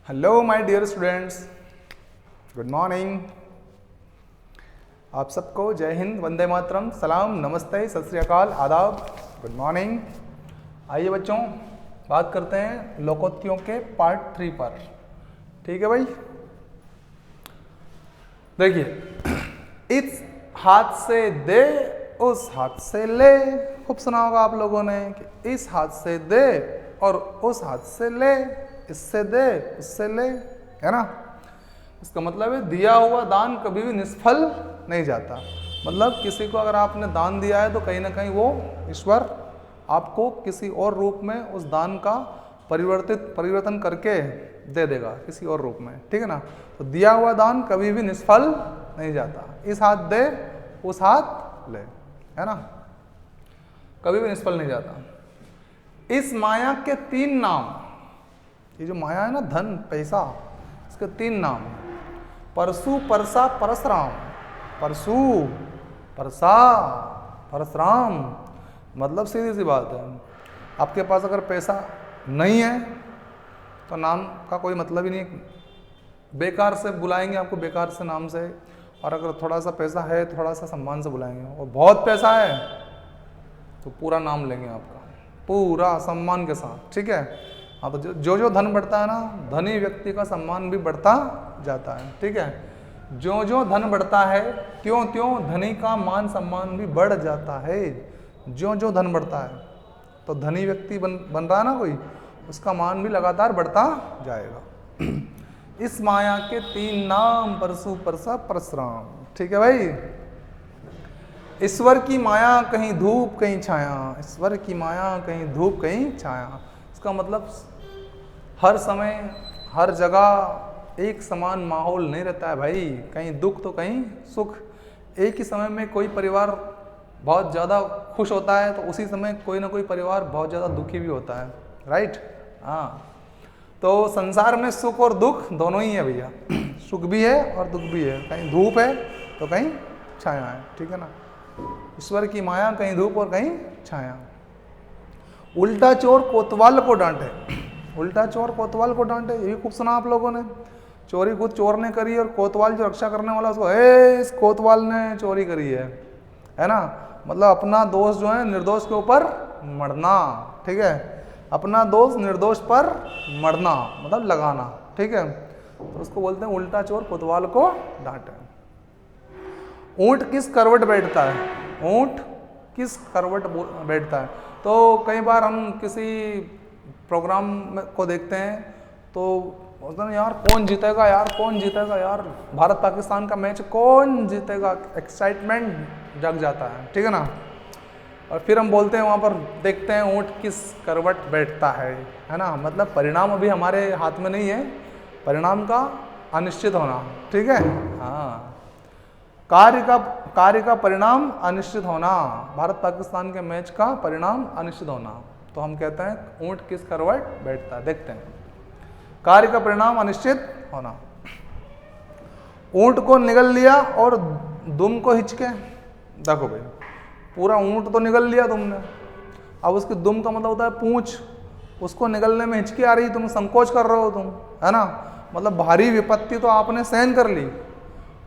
Hello my dear students, good morning. आप सबको जय हिंद, वंदे मातरम, सलाम, नमस्ते, सत श्री अकाल, आदाब, गुड मॉर्निंग। आइए बच्चों, बात करते हैं लोकोक्तियों के पार्ट 3 पर। ठीक है भाई, देखिए, इस हाथ से दे उस हाथ से ले। खूब सुना होगा आप लोगों ने कि इस हाथ से दे और उस हाथ से ले, इससे दे उससे ले, है ना। इसका मतलब है दिया हुआ दान कभी भी निष्फल नहीं जाता। मतलब किसी को अगर आपने दान दिया है तो कहीं ना कहीं वो ईश्वर आपको किसी और रूप में उस दान का परिवर्तन करके दे देगा किसी और रूप में, ठीक है ना। तो दिया हुआ दान कभी भी निष्फल नहीं जाता। इस हाथ दे उस हाथ ले, है ना, कभी भी निष्फल नहीं जाता। इस माया के 3 नाम, ये जो माया है ना, धन पैसा, इसके 3 नाम, परसु परसा परसराम। परसु परसा परसराम मतलब सीधी सी बात है, आपके पास अगर पैसा नहीं है तो नाम का कोई मतलब ही नहीं, बेकार से बुलाएंगे आपको, बेकार से नाम से। और अगर थोड़ा सा पैसा है, थोड़ा सा सम्मान से बुलाएंगे। और बहुत पैसा है तो पूरा नाम लेंगे आपका, पूरा सम्मान के साथ, ठीक है। हाँ, तो जो जो धन बढ़ता है ना, धनी व्यक्ति का सम्मान भी बढ़ता जाता है, ठीक है। जो जो धन बढ़ता है त्यों त्यों धनी का मान सम्मान भी बढ़ जाता है। जो जो धन बढ़ता है तो धनी व्यक्ति बन रहा है ना कोई, उसका मान भी लगातार बढ़ता जाएगा। इस माया के 3 नाम, परसु परसा परसराम, ठीक है भाई। ईश्वर की माया कहीं धूप कहीं छाया, ईश्वर की माया कहीं धूप कहीं छाया। इसका मतलब हर समय हर जगह एक समान माहौल नहीं रहता है भाई, कहीं दुख तो कहीं सुख। एक ही समय में कोई परिवार बहुत ज़्यादा खुश होता है तो उसी समय कोई ना कोई परिवार बहुत ज़्यादा दुखी भी होता है, राइट। हाँ, तो संसार में सुख और दुख दोनों ही है भैया, सुख भी है और दुख भी है, कहीं धूप है तो कहीं छाया है, ठीक है ना। ईश्वर की माया कहीं धूप और कहीं छाया। उल्टा चोर कोतवाल को डांटे, उल्टा चोर कोतवाल को डांटे, ये भी खूब सुना आप लोगों ने। चोरी खुद चोर ने करी और कोतवाल जो रक्षा करने वाला उसको, इस कोतवाल ने चोरी करी है ना। मतलब अपना दोष जो है निर्दोष के ऊपर मढ़ना, ठीक है। अपना दोष निर्दोष पर मढ़ना मतलब लगाना, ठीक है। तो उसको बोलते हैं उल्टा चोर कोतवाल को डांटे। ऊंट किस करवट बैठता है, ऊंट किस करवट बैठता है। तो कई बार हम किसी प्रोग्राम को देखते हैं तो बोलते हैं यार कौन जीतेगा, यार कौन जीतेगा, यार भारत पाकिस्तान का मैच कौन जीतेगा, एक्साइटमेंट जग जाता है, ठीक है ना। और फिर हम बोलते हैं वहाँ पर देखते हैं ऊंट किस करवट बैठता है ना। मतलब परिणाम अभी हमारे हाथ में नहीं है, परिणाम का अनिश्चित होना, ठीक है। हाँ, कार्य का परिणाम अनिश्चित होना, भारत पाकिस्तान के मैच का परिणाम अनिश्चित होना। तो हम कहते हैं ऊंट किस करवट बैठता है, देखते हैं। कार्य का परिणाम अनिश्चित होना। ऊंट को निगल लिया और दुम को हिचके। देखो भाई, पूरा ऊंट तो निगल लिया तुमने, अब उसकी दुम का मतलब होता है पूंछ, उसको निगलने में हिचकी आ रही, तुम संकोच कर रहे हो तुम, है ना। मतलब भारी विपत्ति तो आपने सहन कर ली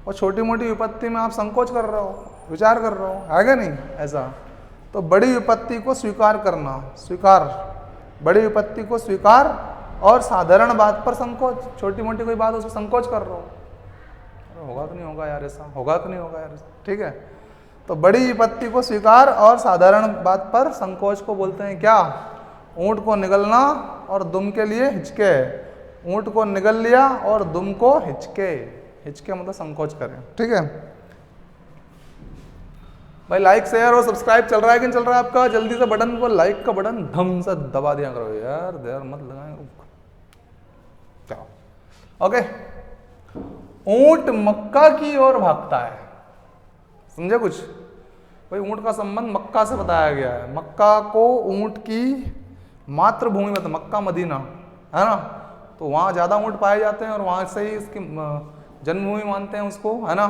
और छोटी मोटी विपत्ति में आप संकोच कर रहे हो, विचार कर रहे हो, है क्या नहीं ऐसा। तो बड़ी विपत्ति को स्वीकार करना, स्वीकार, बड़ी विपत्ति को स्वीकार और साधारण बात पर संकोच, छोटी मोटी कोई बात उस पर संकोच कर रहे हो, होगा कि नहीं होगा यार ऐसा, होगा कि नहीं होगा यार ऐसा, ठीक है। तो बड़ी विपत्ति को स्वीकार और साधारण बात पर संकोच को बोलते हैं क्या, ऊंट को निगलना और दुम के लिए हिचके। ऊंट को निगल लिया और दुम को हिचके, हिचके मतलब संकोच करें, ठीक है भाई। लाइक शेयर और सब्सक्राइब चल रहा है कि नहीं चल रहा है आपका? जल्दी से बटन को, लाइक का बटन धम से दबा दिया करो यार, देर मत लगाएं। ओके, ऊंट मक्का की ओर भागता है, समझे कुछ भाई। ऊंट का संबंध मक्का से बताया गया है। मक्का को ऊंट की मातृभूमि में, मक्का मदीना है ना, तो वहाँ ज़्यादा ऊंट पाए जाते हैं और वहाँ से ही इसकी जन्मभूमि मानते हैं उसको, है ना।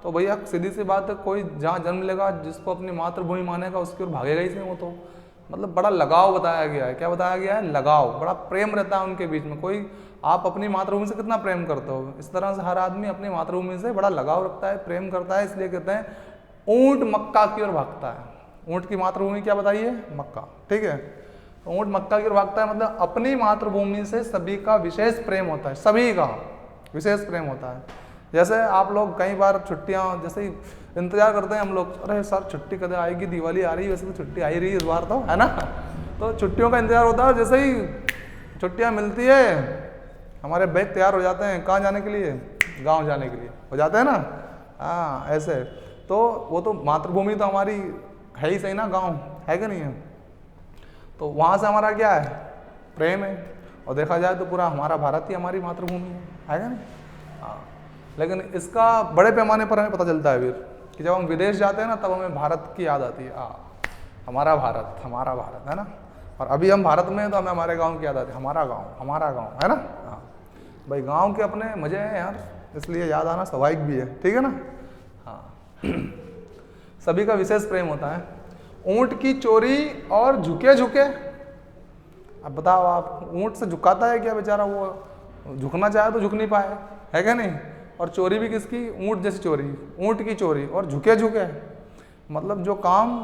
तो भैया सीधी सी बात है, कोई जहाँ जन्म लेगा जिसको अपनी मातृभूमि मानेगा उसकी ओर भागेगा ही नहीं वो तो, मतलब बड़ा लगाव बताया गया है। क्या बताया गया है? लगाव, बड़ा प्रेम रहता है उनके बीच में। कोई आप अपनी मातृभूमि से कितना प्रेम करते हो, इस तरह से हर आदमी अपनी मातृभूमि से बड़ा लगाव रखता है, प्रेम करता है। इसलिए कहते हैं ऊंट मक्का की ओर भागता है। ऊंट की मातृभूमि क्या बताइए? मक्का, ठीक है। तो ऊंट मक्का की ओर भागता है मतलब अपनी मातृभूमि से सभी का विशेष प्रेम होता है, सभी का विशेष प्रेम होता है। जैसे आप लोग कई बार छुट्टियां जैसे ही इंतजार करते हैं हम लोग, अरे सर छुट्टी कब आएगी, दिवाली आ रही है, वैसे तो छुट्टी आ ही रही है इस बार तो, है ना। तो छुट्टियों का इंतजार होता है, जैसे ही छुट्टियां मिलती है हमारे बैग तैयार हो जाते हैं, कहाँ जाने के लिए? गांव जाने के लिए हो जाते हैं ना। हाँ ऐसे, तो वो तो मातृभूमि तो हमारी है ही सही ना, गांव है कि नहीं है। तो वहाँ से हमारा क्या है? प्रेम है। और देखा जाए तो पूरा हमारा भारत ही हमारी मातृभूमि है क्या नहीं? हाँ, लेकिन इसका बड़े पैमाने पर हमें पता चलता है फिर कि जब हम विदेश जाते हैं ना, तब हमें भारत की याद आती है। हमारा भारत, हमारा भारत, है ना। और अभी हम भारत में हैं तो हमें हमारे गांव की याद आती है, हमारा गांव, है ना। हाँ भाई, गांव के अपने मजे हैं यार, इसलिए याद आना स्वाभाविक भी है, ठीक है ना। हाँ सभी का विशेष प्रेम होता है। ऊंट की चोरी और झुके झुके, अब बताओ आप, ऊंट से झुकाता है क्या बेचारा? वो झुकना चाहे तो झुक नहीं पाए, है क्या नहीं। और चोरी भी किसकी? ऊंट जैसी चोरी, ऊंट की चोरी और झुके झुके, मतलब जो काम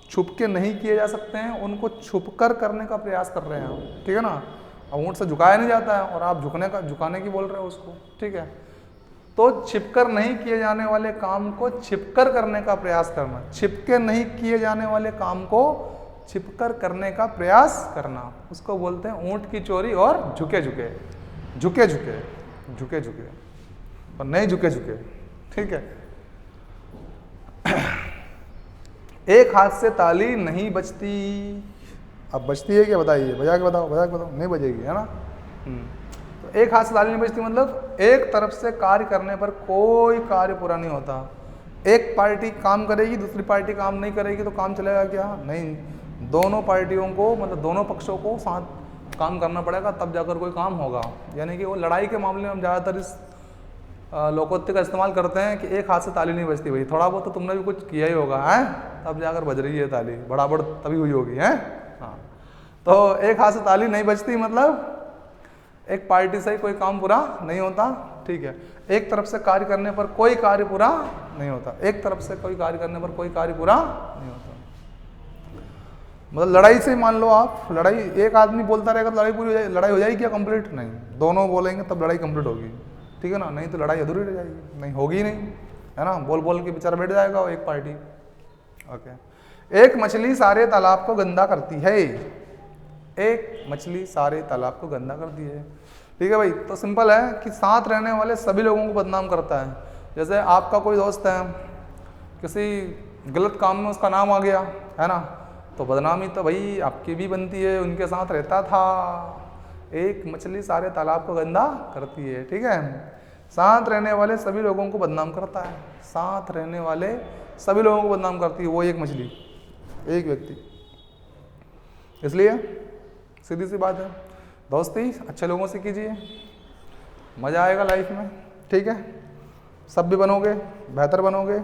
छुप के नहीं किए जा सकते हैं उनको छुप कर करने का प्रयास कर रहे हैं हम, ठीक है ना। अब ऊंट से झुकाया नहीं जाता है और आप झुकाने की बोल रहे हो उसको, ठीक है। तो छिपकर नहीं किए जाने वाले काम को छिपकर करने का प्रयास करना, छिपके नहीं किए जाने वाले काम को छिपकर करने का प्रयास करना, उसको बोलते हैं ऊंट की चोरी और झुके झुके, झुके झुके, झुके झुके और नहीं झुके झुके, ठीक है। एक हाथ से ताली नहीं बजती, अब बजती है क्या? बताइए, बजा के बताओ, बजा के बताओ। नहीं बजेगी, है ना। तो एक हाथ से ताली नहीं बजती मतलब एक तरफ से कार्य करने पर कोई कार्य पूरा नहीं होता। एक पार्टी काम करेगी, दूसरी पार्टी काम नहीं करेगी तो काम चलेगा क्या? नहीं, दोनों पार्टियों को, मतलब दोनों पक्षों को साथ काम करना पड़ेगा, तब जाकर कोई काम होगा। यानी कि वो लड़ाई के मामले में हम ज़्यादातर इस लोकोक्ति का इस्तेमाल करते हैं कि एक हाथ से ताली नहीं बजती। भाई थोड़ा बहुत तो तुमने भी कुछ किया ही होगा, है, तब जाकर बज रही है ताली, बराबर तभी हुई होगी, है। हाँ, तो एक हाथ से ताली नहीं बजती मतलब एक पार्टी से कोई काम पूरा नहीं होता, ठीक है। एक तरफ से कार्य करने पर कोई कार्य पूरा नहीं होता, एक तरफ से कोई कार्य करने पर कोई कार्य पूरा नहीं होता। मतलब लड़ाई से मान लो आप, लड़ाई एक आदमी बोलता रहेगा तो लड़ाई हो जाएगी क्या कंप्लीट? नहीं, दोनों बोलेंगे तब लड़ाई कंप्लीट होगी, ठीक है ना। नहीं तो लड़ाई अधूरी रह जाएगी, नहीं होगी नहीं, है ना। बोल बोल के बेचारा बैठ जाएगा वो एक पार्टी। ओके। एक मछली सारे तालाब को गंदा करती है, एक मछली सारे तालाब को गंदा करती है, ठीक है भाई। तो सिंपल है कि साथ रहने वाले सभी लोगों को बदनाम करता है। जैसे आपका कोई दोस्त है, किसी गलत काम में उसका नाम आ गया, है ना, तो बदनामी तो भाई आपकी भी बनती है, उनके साथ रहता था। एक मछली सारे तालाब को गंदा करती है, ठीक है। साथ रहने वाले सभी लोगों को बदनाम करता है, साथ रहने वाले सभी लोगों को बदनाम करती है वो एक मछली, एक व्यक्ति। इसलिए सीधी सी बात है, दोस्ती अच्छे लोगों से कीजिए, मज़ा आएगा लाइफ में, ठीक है। सब भी बनोगे, बेहतर बनोगे,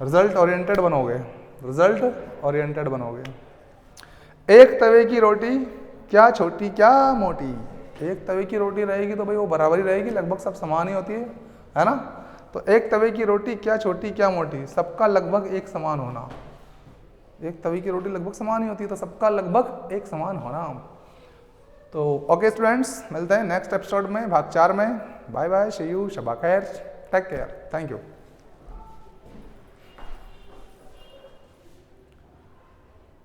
रिजल्ट ओरिएंटेड बनोगे, रिजल्ट ओरिएंटेड बनोगे। एक तवे की रोटी क्या छोटी क्या मोटी, एक तवे की रोटी रहेगी तो भाई वो बराबर ही रहेगी, लगभग सब समान ही होती है ना। तो एक तवे की रोटी क्या छोटी क्या मोटी, सबका लगभग एक समान होना। एक तवे की रोटी लगभग समान ही होती है तो सबका लगभग एक समान होना। तो ओके स्टूडेंट्स, मिलते हैं नेक्स्ट एपिसोड में, भाग 4 में। Bye bye, C you, Shaba खैर, टेक केयर, थैंक यू।